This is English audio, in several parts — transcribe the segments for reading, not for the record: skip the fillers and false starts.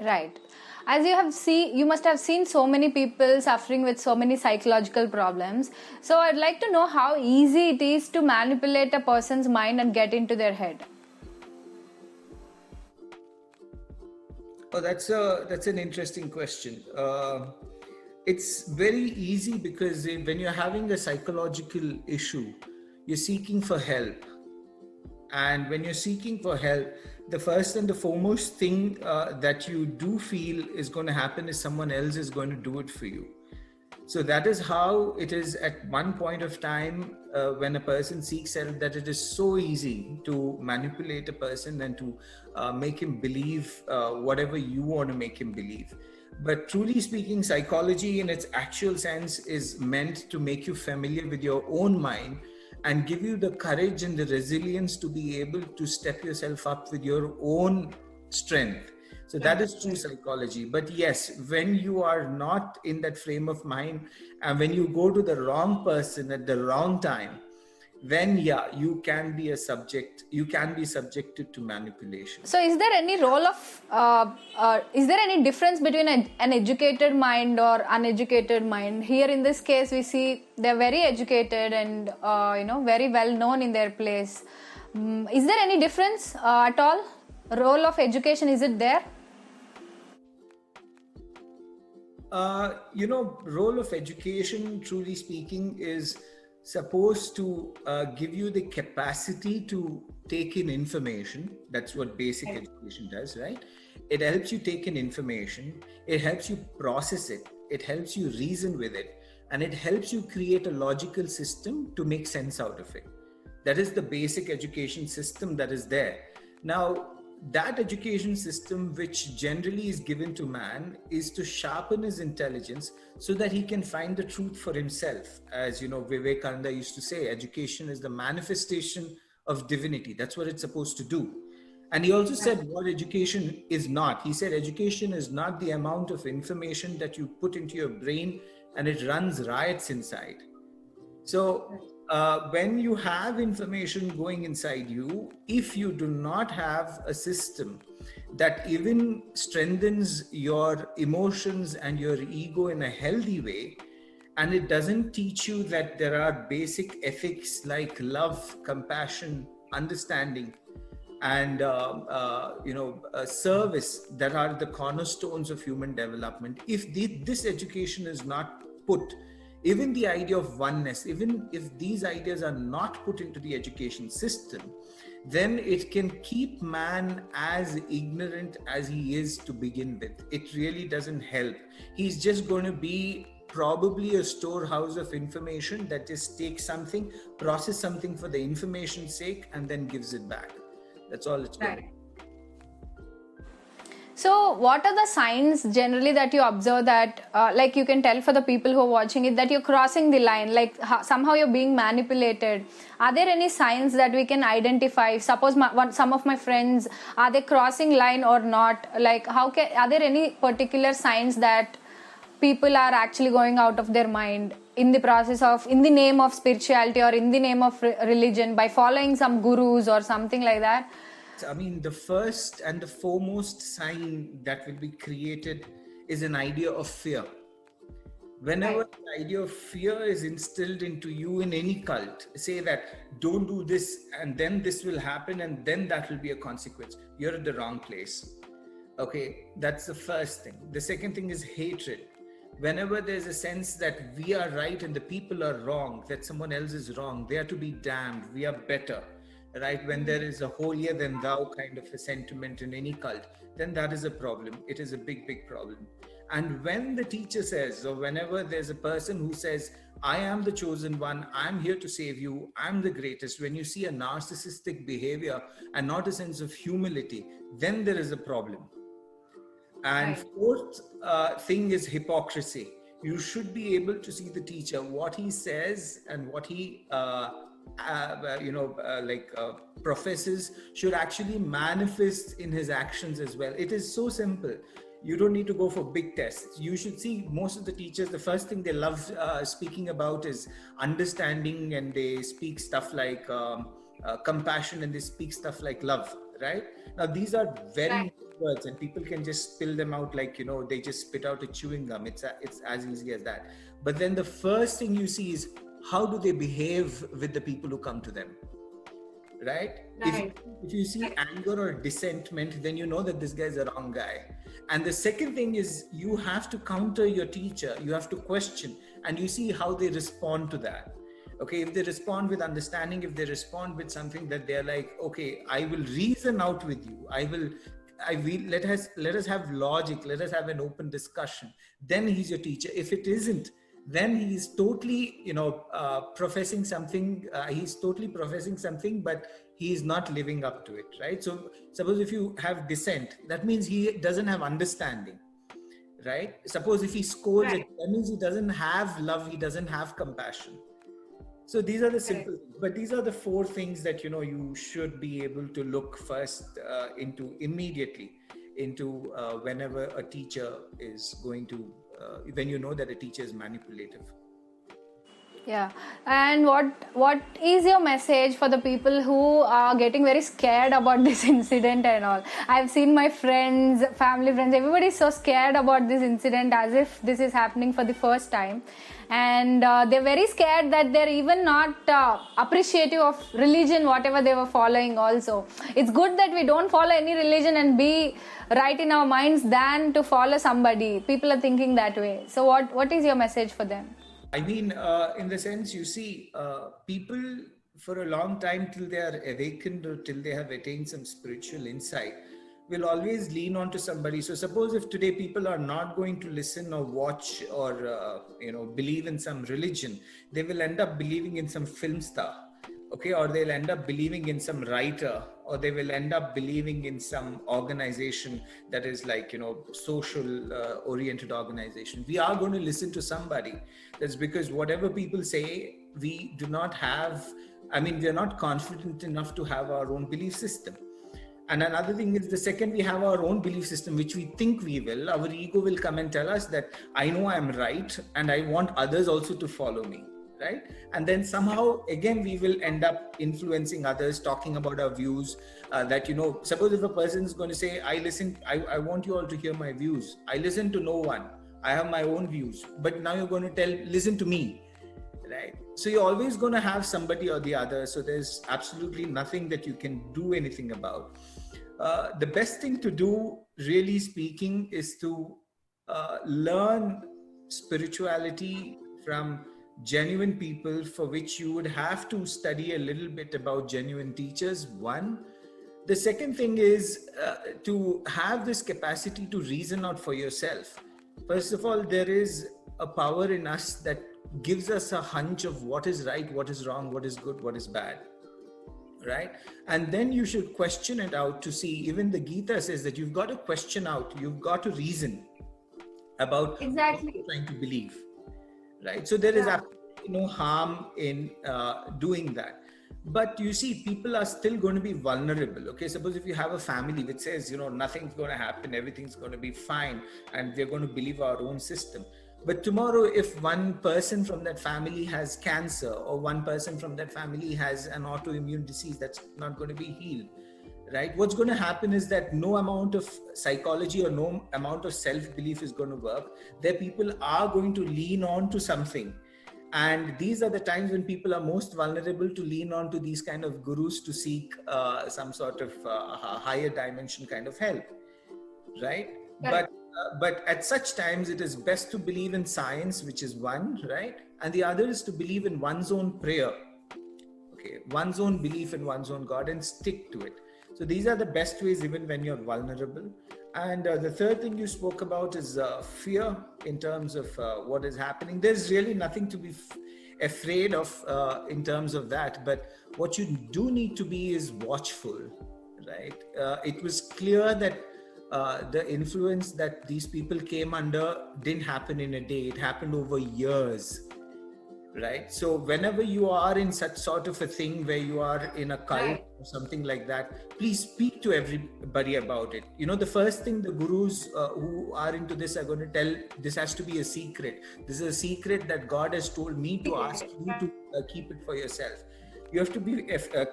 Right. As you must have seen so many people suffering with so many psychological problems. So I'd like to know how easy it is to manipulate a person's mind and get into their head. Oh, that's an interesting question. It's very easy because when you're having a psychological issue, you're seeking for help. And when you're seeking for help, the first and the foremost thing that you do feel is going to happen is someone else is going to do it for you. So that is how it is at one point of time when a person seeks help, that it is so easy to manipulate a person and to make him believe whatever you want to make him believe. But truly speaking, psychology in its actual sense is meant to make you familiar with your own mind and give you the courage and the resilience to be able to step yourself up with your own strength. So that is true psychology. But yes, when you are not in that frame of mind and when you go to the wrong person at the wrong time, then you can be subjected to manipulation. So is there any role of, is there any difference between an educated mind or uneducated mind? Here in this case, we see they're very educated and, very well known in their place. Is there any difference at all? Role of education, is it there? Role of education, truly speaking, is supposed to give you the capacity to take in information. That's what basic education does, right? It helps you take in information. It helps you process it. It helps you reason with it. And it helps you create a logical system to make sense out of it. That is the basic education system that is there. Now, that education system, which generally is given to man, is to sharpen his intelligence so that he can find the truth for himself. As you know, Vivekananda used to say, education is the manifestation of divinity. That's what it's supposed to do. And he also said what education is not. He said education is not the amount of information that you put into your brain and it runs riots inside. So when you have information going inside you, if you do not have a system that even strengthens your emotions and your ego in a healthy way, and it doesn't teach you that there are basic ethics like love, compassion, understanding, and service that are the cornerstones of human development, if this education is not put, even the idea of oneness, even if these ideas are not put into the education system, then it can keep man as ignorant as he is to begin with. It really doesn't help. He's just going to be probably a storehouse of information that just takes something, process something for the information's sake, and then gives it back. That's all it's going to be. So what are the signs generally that you observe that, like you can tell for the people who are watching it, that you're crossing the line, like somehow you're being manipulated? Are there any signs that we can identify? Suppose some of my friends, are they crossing line or not? Like are there any particular signs that people are actually going out of their mind in the process of, in the name of spirituality or in the name of religion, by following some gurus or something like that? I mean, the first and the foremost sign that will be created is an idea of fear. Whenever the idea of fear is instilled into you in any cult, say that don't do this and then this will happen and then that will be a consequence, you're at the wrong place. Okay, that's the first thing. The second thing is hatred. Whenever there's a sense that we are right and the people are wrong, that someone else is wrong, they are to be damned, we are better. Right? When there is a holier than thou kind of a sentiment in any cult, then that is a problem. It is a big, big problem. And when the teacher says, or whenever there's a person who says, I am the chosen one, I'm here to save you, I'm the greatest, when you see a narcissistic behavior and not a sense of humility, then there is a problem. And fourth thing is hypocrisy. You should be able to see the teacher, what he says and what he professes should actually manifest in his actions as well. It is so simple. You don't need to go for big tests. You should see most of the teachers, the first thing they love speaking about is understanding, and they speak stuff like compassion, and they speak stuff like love, right? Now these are very Right. words, and people can just spill them out like, they just spit out a chewing gum. It's as easy as that. But then the first thing you see is, how do they behave with the people who come to them, right? Right. If you see anger or dissentment, then you know that this guy is a wrong guy. And the second thing is, you have to counter your teacher, you have to question, and you see how they respond to that. Okay, if they respond with understanding, if they respond with something that they're like, okay, I will reason out with you, I will let us have logic, let us have an open discussion, then he's your teacher. If it isn't, then he's totally professing something, but he is not living up to it, right? So suppose if you have dissent, that means he doesn't have understanding, right? Suppose if he scolds, Right. that means he doesn't have love, he doesn't have compassion. So these are the simple things, but these are the four things that you should be able to look first into immediately into whenever a teacher is going to when you know that a teacher is manipulative. Yeah. And what is your message for the people who are getting very scared about this incident and all? I've seen my friends, family friends, everybody is so scared about this incident as if this is happening for the first time. And they're very scared that they're even not appreciative of religion, whatever they were following also. It's good that we don't follow any religion and be right in our minds than to follow somebody. People are thinking that way. So what is your message for them? I mean, in the sense, you see, people for a long time, till they are awakened or till they have attained some spiritual insight, will always lean on to somebody. So suppose if today people are not going to listen or watch or, believe in some religion, they will end up believing in some film star. Okay, or they'll end up believing in some writer, or they will end up believing in some organization that is like, social oriented organization. We are going to listen to somebody. That's because whatever people say, we do not have, we are not confident enough to have our own belief system. And another thing is, the second we have our own belief system, which we think we will, our ego will come and tell us that I know I'm right and I want others also to follow me. Right? And then somehow again we will end up influencing others, talking about our views, that suppose if a person is going to say, I want you all to hear my views, I listen to no one, I have my own views, but now you're going to listen to me, right? So you're always going to have somebody or the other. So there's absolutely nothing that you can do anything about. The best thing to do, really speaking, is to learn spirituality from genuine people, for which you would have to study a little bit about genuine teachers. One. The second thing is to have this capacity to reason out for yourself. First of all, there is a power in us that gives us a hunch of what is right, what is wrong, what is good, what is bad. Right? And then you should question it out to see. Even the Gita says that you've got to question out, you've got to reason about Exactly. what you're trying to believe. Right? So there is absolutely no harm in doing that. But you see, people are still going to be vulnerable. Okay, suppose if you have a family which says, nothing's going to happen, everything's going to be fine, and we're going to believe our own system. But tomorrow, if one person from that family has cancer, or one person from that family has an autoimmune disease that's not going to be healed, right? What's going to happen is that no amount of psychology or no amount of self-belief is going to work. There, people are going to lean on to something. And these are the times when people are most vulnerable to lean on to these kind of gurus to seek some sort of higher dimension kind of help, right? But at such times, it is best to believe in science, which is one, right? And the other is to believe in one's own prayer, okay? One's own belief in one's own God, and stick to it. So these are the best ways, even when you're vulnerable. And the third thing you spoke about is fear in terms of what is happening. There's really nothing to be afraid of in terms of that. But what you do need to be is watchful, right? It was clear that the influence that these people came under didn't happen in a day. It happened over years. Right. So whenever you are in such sort of a thing where you are in a cult or something like that, please speak to everybody about it. The first thing the gurus who are into this are going to tell, this has to be a secret. This is a secret that God has told me to ask you to keep it for yourself. you have to be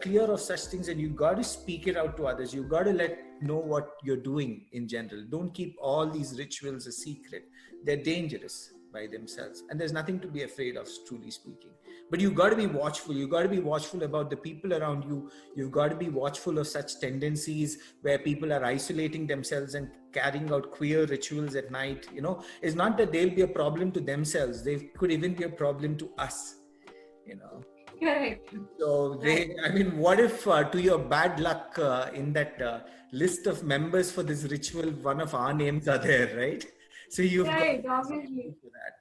clear of such things, and you got to speak it out to others. You got to let know what you're doing in general. Don't keep all these rituals a secret. They're dangerous by themselves, and there's nothing to be afraid of, truly speaking. But you got to be watchful. You got to be watchful about the people around you. You've got to be watchful of such tendencies where people are isolating themselves and carrying out queer rituals at night. You know, it's not that they'll be a problem to themselves. They could even be a problem to us, you know. Correct. So I mean, what if to your bad luck in that list of members for this ritual, one of our names are there, right? So you've Right, got obviously. for that.